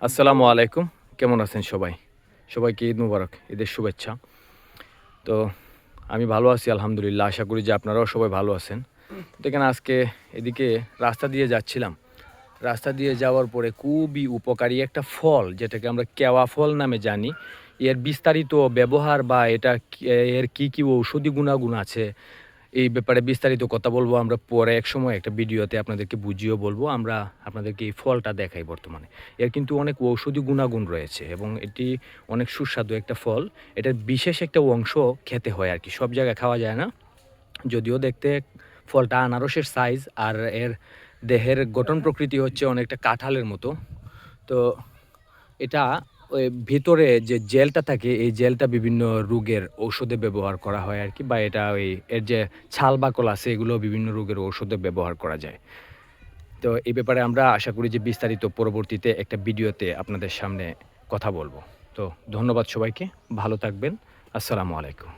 আসসালামু আলাইকুম। কেমন আছেন সবাই? সবাইকে ঈদ মুবারক, ঈদের শুভেচ্ছা। তো আমি ভালো আছি আলহামদুলিল্লাহ। আশা করি যে আপনারাও সবাই ভালো আছেন। দেখেন আজকে এদিকে রাস্তা দিয়ে যাচ্ছিলাম। রাস্তা দিয়ে যাওয়ার পরে খুবই উপকারী একটা ফল যেটাকে আমরা কেওয়া ফল নামে জানি। এর বিস্তারিত ব্যবহার বা এটা এর কি ঔষধি গুণাগুণ আছে এই ব্যাপারে বিস্তারিত কথা বলবো আমরা পরে একসময় একটা ভিডিওতে আপনাদেরকে বুঝিয়েও বলবো। আমরা আপনাদেরকে এই ফলটা দেখাই বর্তমানে। এর কিন্তু অনেক ঔষধি গুণাগুণ রয়েছে এবং এটি অনেক সুস্বাদু একটা ফল। এটার বিশেষ একটা অংশ খেতে হয় আরকি। সব জায়গায় খাওয়া যায় না। যদিও দেখতে ফলটা আনারসের সাইজ আর এর দেহের গঠন প্রকৃতি হচ্ছে অনেকটা কাঁঠালের মতো। তো এটা ওই ভিতরে যে জেলটা থাকে, এই জেলটা বিভিন্ন রোগের ঔষধে ব্যবহার করা হয় আরকি বা এটা ওই এর যে ছাল বাকল আছে এগুলো বিভিন্ন রোগের ঔষধে ব্যবহার করা যায়। তো এই ব্যাপারে আমরা আশা করি যে বিস্তারিত পরবর্তীতে একটা ভিডিওতে আপনাদের সামনে কথা বলব। তো ধন্যবাদ সবাইকে। ভালো থাকবেন। আসসালামু আলাইকুম।